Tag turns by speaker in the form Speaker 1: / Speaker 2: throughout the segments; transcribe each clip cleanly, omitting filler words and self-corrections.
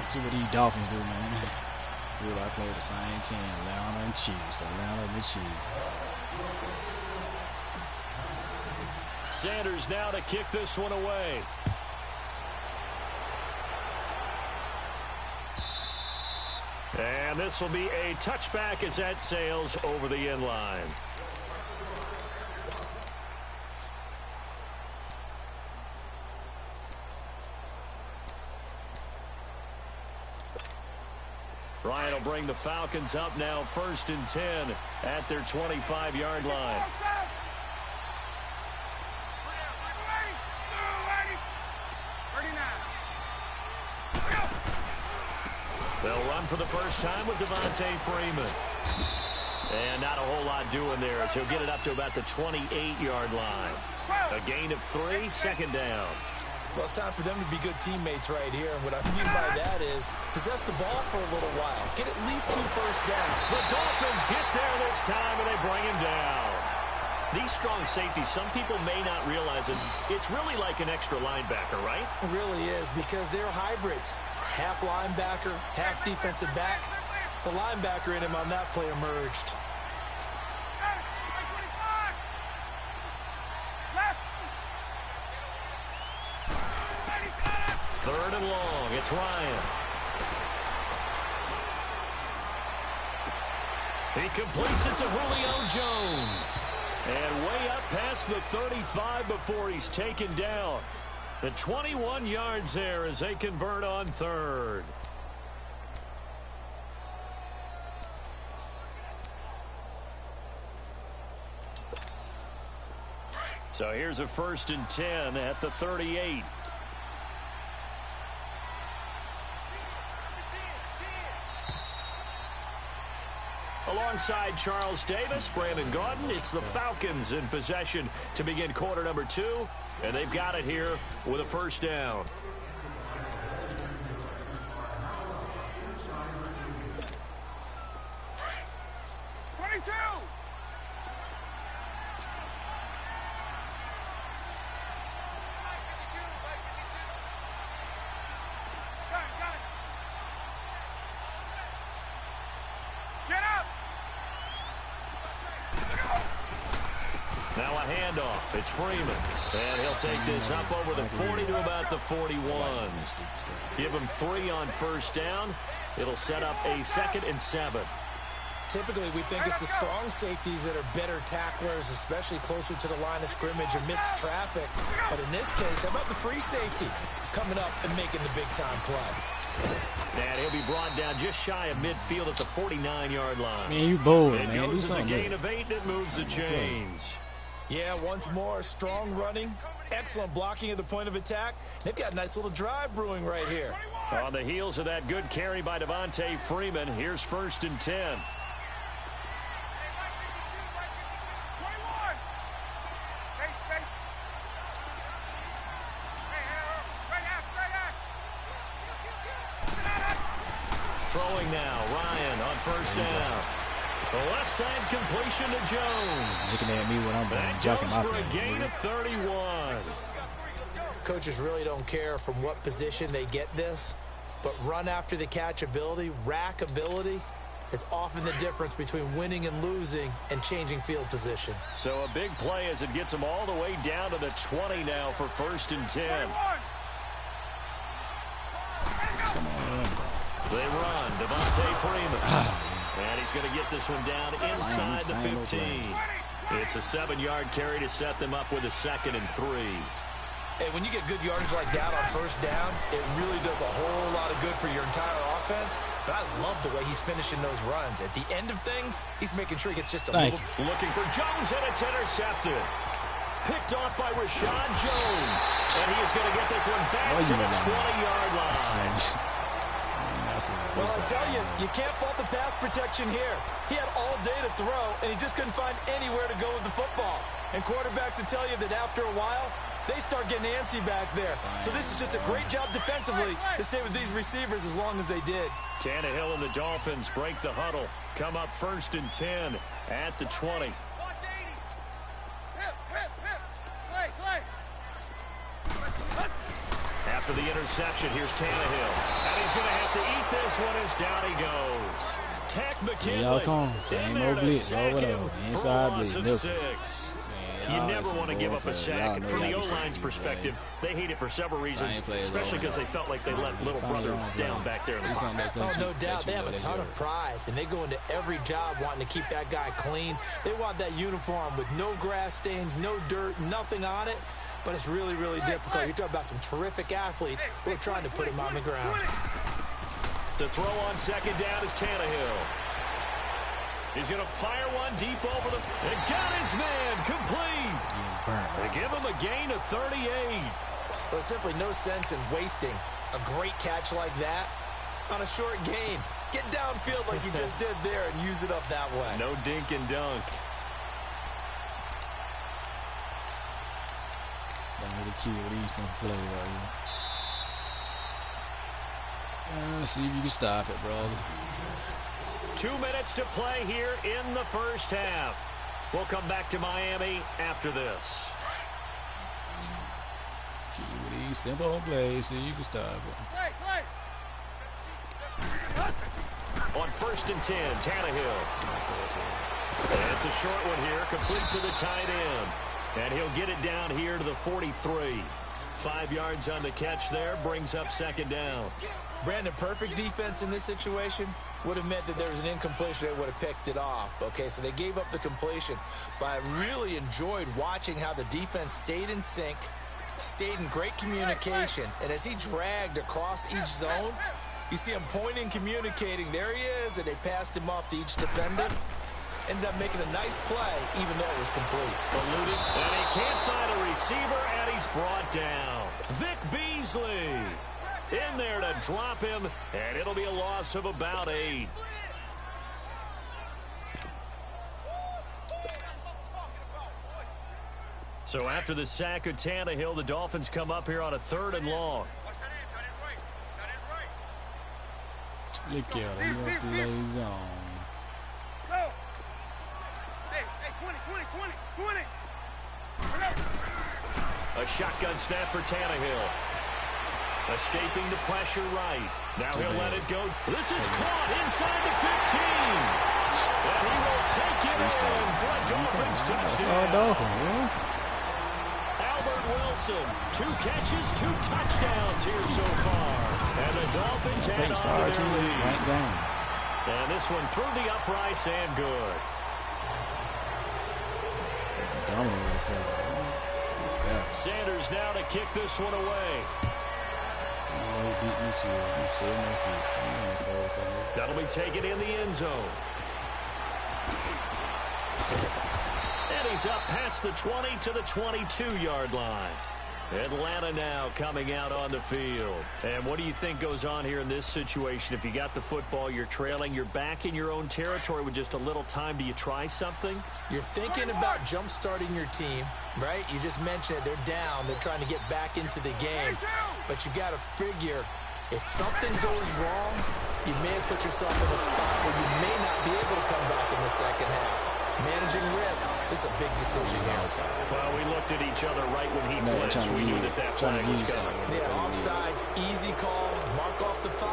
Speaker 1: See what these Dolphins do, man. Everybody play the same team. Atlanta and Chiefs. Atlanta and the Chiefs.
Speaker 2: Sanders now to kick this one away. And this will be a touchback as that sails over the end line. Ryan will bring the Falcons up now 1st and 10 at their 25-yard line. They'll run for the first time with Devontae Freeman. And not a whole lot doing there as he'll get it up to about the 28-yard line. A gain of 3, 2nd down.
Speaker 3: Well, it's time for them to be good teammates right here. And what I mean by that is possess the ball for a little while. Get at least 2 first downs.
Speaker 2: The Dolphins get there this time, and they bring him down. These strong safeties, some people may not realize it. It's really like an extra linebacker, right?
Speaker 3: It really is because they're hybrids. Half linebacker, half defensive back. The linebacker in him on that play emerged.
Speaker 2: Third and long. It's Ryan. He completes it to Julio Jones. And way up past the 35 before he's taken down. The 21 yards there as they convert on 3rd. So here's a 1st and 10 at the 38. Alongside Charles Davis, Brandon Gaudin, it's the Falcons in possession to begin quarter number 2. And they've got it here with a 1st down. Now a handoff. It's Freeman. And he'll take this up over the 40 to about the 41. Give him 3 on 1st down. It'll set up a 2nd and 7.
Speaker 3: Typically, we think it's the strong safeties that are better tacklers, especially closer to the line of scrimmage amidst traffic. But in this case, how about the free safety coming up and making the big-time play?
Speaker 2: And he'll be brought down just shy of midfield at the 49-yard line.
Speaker 1: Man, you bold,
Speaker 2: it
Speaker 1: man.
Speaker 2: goes as a gain of 8, and it moves the chains.
Speaker 3: Yeah, once more, strong running, excellent blocking at the point of attack. They've got a nice little drive brewing right here.
Speaker 2: On the heels of that good carry by Devontae Freeman, here's 1st and 10. Throwing now, Ryan on 1st down. The left side completion to Jones.
Speaker 1: Looking at me when I'm
Speaker 2: that
Speaker 1: jacking
Speaker 2: goes
Speaker 1: my
Speaker 2: for a gain of 31.
Speaker 3: Coaches really don't care from what position they get this, but run after the catch ability, rack ability, is often the difference between winning and losing and changing field position.
Speaker 2: So a big play as it gets them all the way down to the 20 now for 1st and 10.
Speaker 1: Come on.
Speaker 2: They run. Devontae Freeman. And he's going to get this one down inside the 15. It's a 7-yard carry to set them up with a 2nd and 3.
Speaker 3: Hey, when you get good yardage like that on 1st down, it really does a whole lot of good for your entire offense. But I love the way he's finishing those runs. At the end of things, he's making sure he gets just a little.
Speaker 2: Looking for Jones, and it's intercepted. Picked off by Rashad Jones. And he is going to get this one back to the 20-yard line.
Speaker 3: Well, I tell you, you can't fault the pass protection here. He had all day to throw, and he just couldn't find anywhere to go with the football. And quarterbacks will tell you that after a while, they start getting antsy back there. So this is just a great job defensively to stay with these receivers as long as they did.
Speaker 2: Tannehill and the Dolphins break the huddle. Come up 1st and 10 at the 20. after the interception. Here's Tannehill. And he's going to have to eat this one as down he goes. Tech McKinley.
Speaker 1: Y'all come. Same old blitz over there. Inside blitz.
Speaker 2: 6. You never want to give up a sack. And from the O-line's perspective, they hate it for several reasons, especially because they felt like they let little brother down back there in the pocket.
Speaker 3: Oh, no doubt. They have a ton of pride, and they go into every job wanting to keep that guy clean. They want that uniform with no grass stains, no dirt, nothing on it. But it's really, really difficult. You're talking about some terrific athletes who are trying to put him on the ground.
Speaker 2: To throw on second down is Tannehill. He's going to fire one deep over the... And got his man complete. They give him a gain of 38.
Speaker 3: Well, there's simply no sense in wasting a great catch like that on a short gain. Get downfield like you just did there and use it up that way.
Speaker 2: No dink and dunk.
Speaker 1: The key with these things play right here. See if you can stop it, bro.
Speaker 2: 2 minutes to play here in the first half. We'll come back to Miami after this.
Speaker 1: Key with these simple plays, see if you can stop it.
Speaker 2: On 1st and 10, Tannehill. And it's a short one here, complete to the tight end. And he'll get it down here to the 43. 5 yards on the catch there, brings up second down.
Speaker 3: Brandon, perfect defense in this situation would have meant that there was an incompletion. They would have picked it off. Okay, so they gave up the completion. But I really enjoyed watching how the defense stayed in sync, stayed in great communication. And as he dragged across each zone, you see him pointing, communicating. There he is, and they passed him off to each defender. Ended up making a nice play, even though it was complete.
Speaker 2: Eluded, and he can't find a receiver, and he's brought down. Vic Beasley in there to drop him, and it'll be a loss of about 8. So after the sack of Tannehill, the Dolphins come up here on a 3rd and long.
Speaker 1: Look at him, play zone.
Speaker 2: A shotgun snap for Tannehill. Escaping the pressure right. Now he'll let it go. This is caught inside the 15. And he will take it in for a Dolphins touchdown. Albert Wilson, 2 catches, 2 touchdowns here so far. And the Dolphins head on to their lead. And this one through the uprights and good. Sanders now to kick this one away. That'll be taken in the end zone. And he's up past the 20 to the 22-yard line. Atlanta now coming out on the field. And what do you think goes on here in this situation? If you got the football, you're trailing, you're back in your own territory with just a little time. Do you try something?
Speaker 3: You're thinking about jump-starting your team, right? You just mentioned it. They're down. They're trying to get back into the game. But you got to figure, if something goes wrong, you may have put yourself in a spot where you may not be able to come back in the second half. Managing risk is a big decision here.
Speaker 2: Well, we looked at each other right when he flinched. We knew that flag was coming.
Speaker 3: Yeah, offsides, easy call, mark off the 5,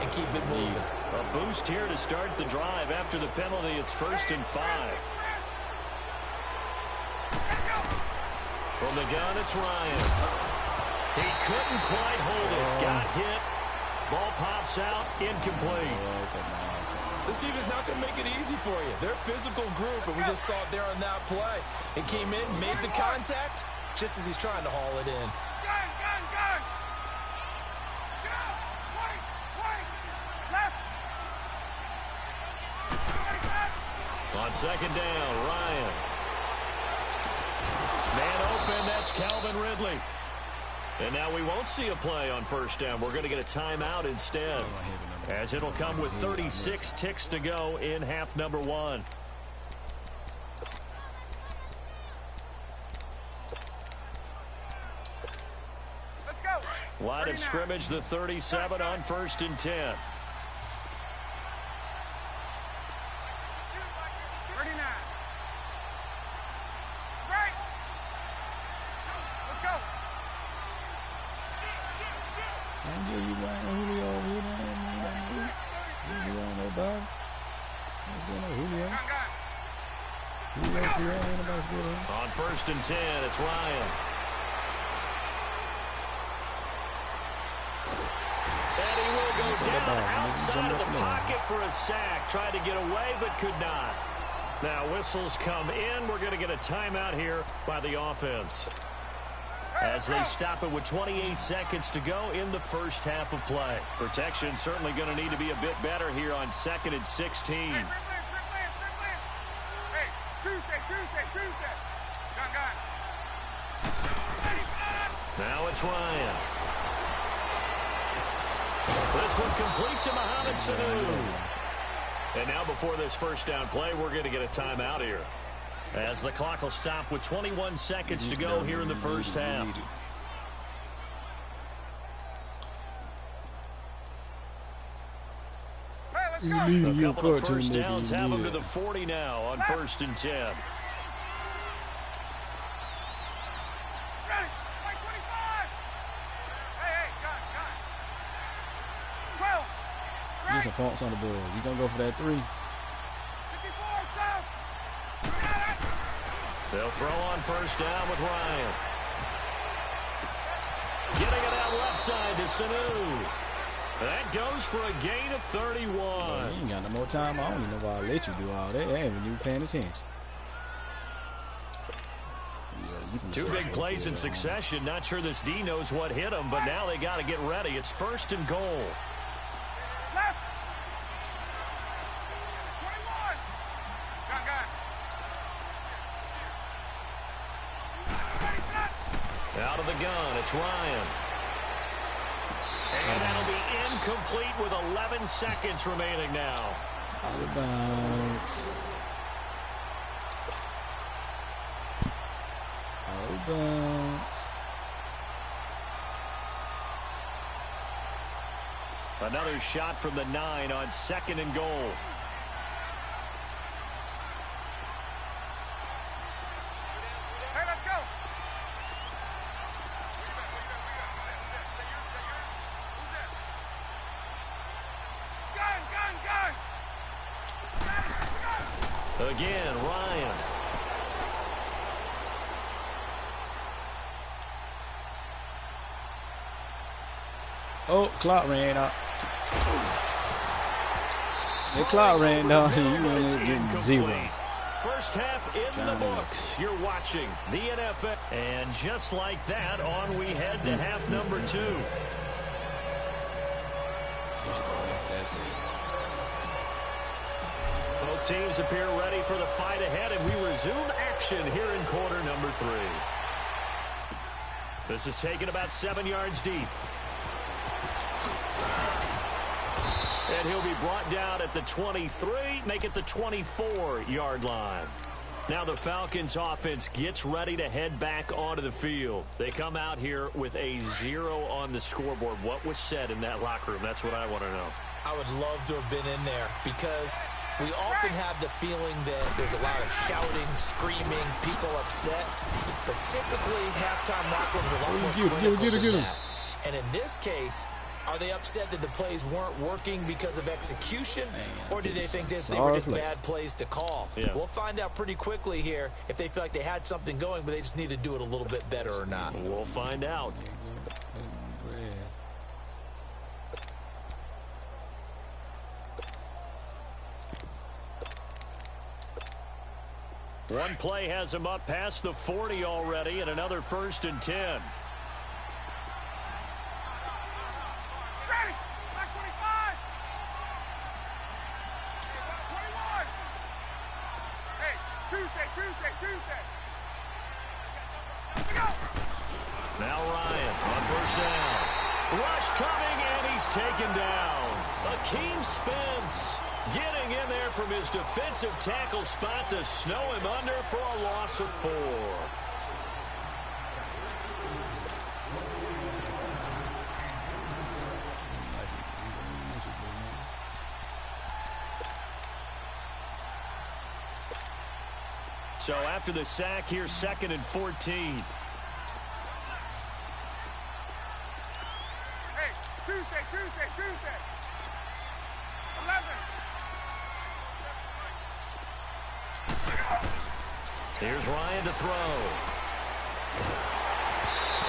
Speaker 3: and keep it moving.
Speaker 2: A boost here to start the drive after the penalty. It's 1st and 5. From the gun, it's Ryan. He couldn't quite hold it. Got hit. Ball pops out, incomplete.
Speaker 3: This team is not going to make it easy for you. They're a physical group, and we just saw it there on that play. It came in, made the contact, just as he's trying to haul it in.
Speaker 2: On second down, Ryan. Man open, that's Calvin Ridley. And now we won't see a play on 1st down. We're going to get a timeout instead, as it'll come with 36 ticks to go in half number 1.
Speaker 4: Let's go.
Speaker 2: Line of scrimmage, the 37 on 1st and 10.
Speaker 4: 39. Right. Let's go.
Speaker 1: You right on Julio. Julio on that dog. What's going on, Julio? Julio, anybody's good on?
Speaker 2: On 1st and 10, it's Ryan. And he will go down outside of the pocket for a sack. Tried to get away, but could not. Now whistles come in. We're going to get a timeout here by the offense, as they stop it with 28 seconds to go in the first half of play. Protection certainly going to need to be a bit better here on 2nd and 16.
Speaker 4: Hey, Tuesday. Gun.
Speaker 2: Now it's Ryan. This one complete to Mohamed Sanu. And now before this first down play, we're going to get a timeout here, as the clock will stop with 21 seconds to go here in the first half. A couple of first downs have them to the 40 now on 1st and 10.
Speaker 4: Ready. 25. Hey, gun. 12.
Speaker 1: There's some faults on the board. You gonna go for that 3?
Speaker 4: 54, south.
Speaker 2: They'll throw on 1st down with Ryan. Getting it out left side to Sanu. That goes for a gain of 31.
Speaker 1: Well, you ain't got no more time. I don't even know why I let you do all that. I haven't even paying attention.
Speaker 2: Two big plays in succession. Not sure this D knows what hit him, but now they got to get ready. It's 1st and goal.
Speaker 4: Left. 21. Gun. Ready, set.
Speaker 2: Out of the gun, it's Ryan. And that'll be incomplete with 11 seconds remaining now.
Speaker 1: Out of bounds. Out of bounds.
Speaker 2: Another shot from the 9 on 2nd and goal.
Speaker 4: Hey, let's go. Gun.
Speaker 2: Again, Ryan.
Speaker 1: Oh, clock ran out. The clock ran down. You went getting 0.
Speaker 2: First half in the books. You're watching the NFL. And just like that, on we head to half number 2. Both teams appear ready for the fight ahead, and we resume action here in quarter number 3. This is taken about 7 yards deep. And he'll be brought down at the 23, make it the 24-yard line. Now the Falcons offense gets ready to head back onto the field. They come out here with a 0 on the scoreboard. What was said in that locker room? That's what I want to know.
Speaker 3: I would love to have been in there, because we often have the feeling that there's a lot of shouting, screaming, people upset. But typically, halftime locker rooms are a lot more clinical than that. And in this case, are they upset that the plays weren't working because of execution, or did they think they were just bad plays to call?
Speaker 2: Yeah.
Speaker 3: We'll find out pretty quickly here if they feel like they had something going, but they just need to do it a little bit better or not.
Speaker 2: We'll find out. One play has him up past the 40 already, and another 1st and 10.
Speaker 4: Ready. Back 25. 21. Hey, Tuesday. Let's go.
Speaker 2: Now Ryan on 1st down. Rush coming, and he's taken down. Akeem Spence getting in there from his defensive tackle spot to snow him under for a loss of 4. So after the sack, here's 2nd and 14.
Speaker 4: Hey, Tuesday. 11.
Speaker 2: Here's Ryan to throw.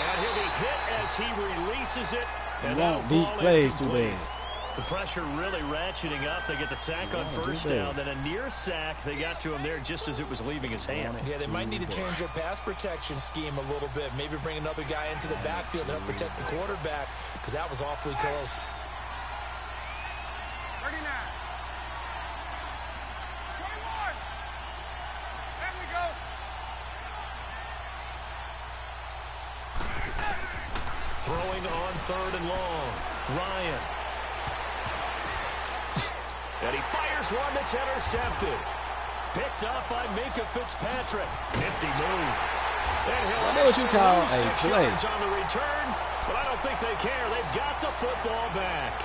Speaker 2: And he'll be hit as he releases it. And that'll
Speaker 1: deep
Speaker 2: fall
Speaker 1: plays too
Speaker 2: incomplete.
Speaker 1: bad.
Speaker 2: The pressure really ratcheting up. They get the sack on first down. Then a near sack. They got to him there just as it was leaving his hand.
Speaker 3: Yeah, they might need to change their pass protection scheme a little bit. Maybe bring another guy into the backfield to help protect the quarterback, because that was awfully close.
Speaker 4: 39. 21. There we go.
Speaker 2: Throwing on 3rd and long. Ryan. And he fires one that's intercepted. Picked up by Minka Fitzpatrick. Nifty move. And
Speaker 1: What would you call a play?
Speaker 2: On the return, but I don't think they care. They've got the football back.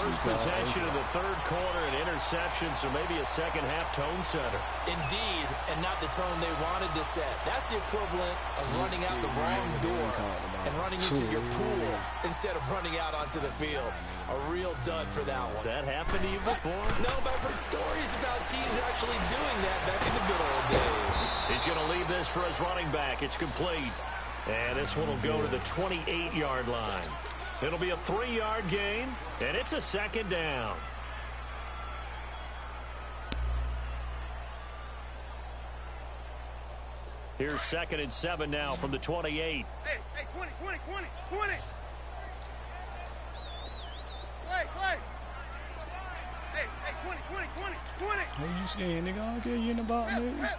Speaker 2: First possession of the 3rd quarter, an interception, so maybe a second-half tone setter.
Speaker 3: Indeed, and not the tone they wanted to set. That's the equivalent of running out the wrong door and running into your pool instead of running out onto the field. A real dud for that one.
Speaker 2: Has that happened to you before?
Speaker 3: No, but I've heard stories about teams actually doing that back in the good old days.
Speaker 2: He's going to leave this for his running back. It's complete. And this one will go to the 28-yard line. It'll be a 3-yard gain, and it's a 2nd down. Here's 2nd and 7 now from the 28.
Speaker 4: Hey, 20. Clay. Hey, 20.
Speaker 1: Who you scared, nigga? I don't care you in the ball, nigga.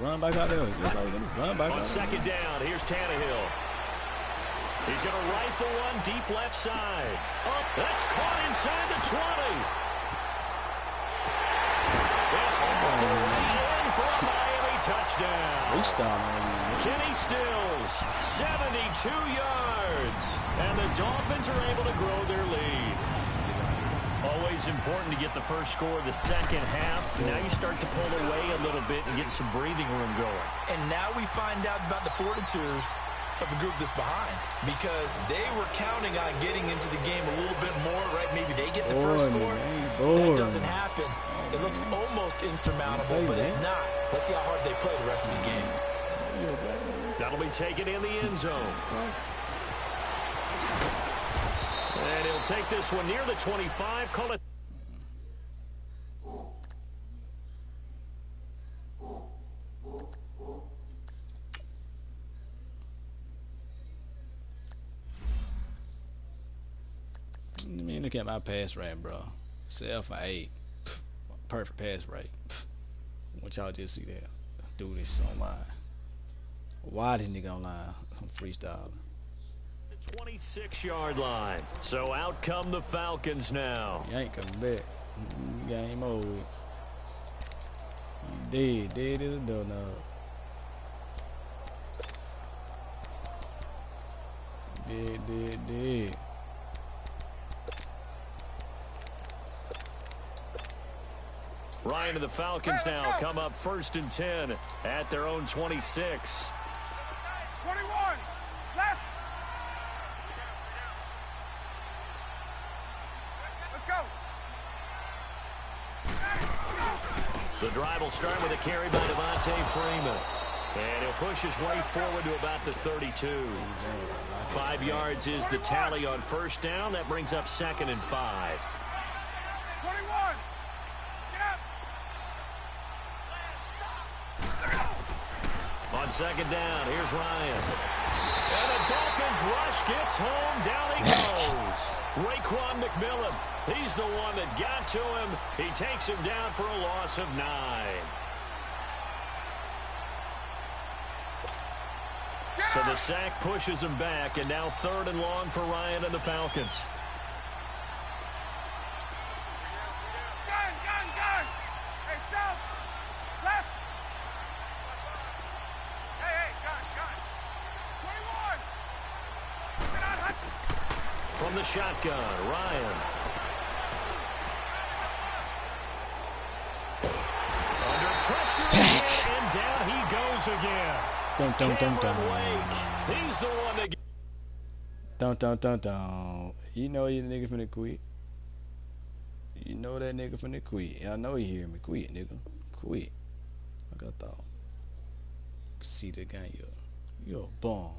Speaker 1: Run back out there. Run back
Speaker 2: on
Speaker 1: out
Speaker 2: 2nd down, here's Tannehill. He's going to rifle one deep left side. Oh, that's caught inside the 20. In for a Miami touchdown. Kenny Stills, 72 yards. And the Dolphins are able to grow their lead. Always important to get the first score of the second half. Now you start to pull away a little bit and get some breathing room going.
Speaker 3: And now we find out about the fortitude of the group that's behind, because they were counting on getting into the game a little bit more, right? Maybe they get the first score. That doesn't happen. It looks almost insurmountable, but it's not. Let's see how hard they play the rest of the game.
Speaker 2: That'll be taken in the end zone. And he'll take this one near the 25. Call it.
Speaker 1: I mean, look at my pass rate, bro. 7 for 8. Perfect pass rate. I want y'all just see that. Do this online. Why this nigga online? I'm freestyling.
Speaker 2: The 26-yard line. So out come the Falcons now.
Speaker 1: You ain't coming back. Game over. You dead as a doorknob. Dead.
Speaker 2: Ryan and the Falcons now come up 1st and 10 at their own 26.
Speaker 4: 21. Left. Let's go.
Speaker 2: The drive will start with a carry by Devontae Freeman. And he'll push his way forward to about the 32. 5 yards is the tally on first down. That brings up 2nd and 5.
Speaker 4: 21. Get up.
Speaker 2: On 2nd down, here's Ryan. And the Dolphins rush gets home. Down he goes. Raekwon McMillan. He's the one that got to him. He takes him down for a loss of 9. So the sack pushes him back, and now 3rd and long for Ryan and the Falcons.
Speaker 4: Gun. Hey, south. Left. Hey, gun. 21. Get out, Hutch.
Speaker 2: From the shotgun, Ryan. Under pressure, and down he goes again.
Speaker 1: Dun.
Speaker 2: Wake. He's the one that.
Speaker 1: Dun. You know you nigga finna quit. You know that nigga finna quit. I know you hear me. Quit, nigga. Quit. Like I thought. See the guy, you're a bum.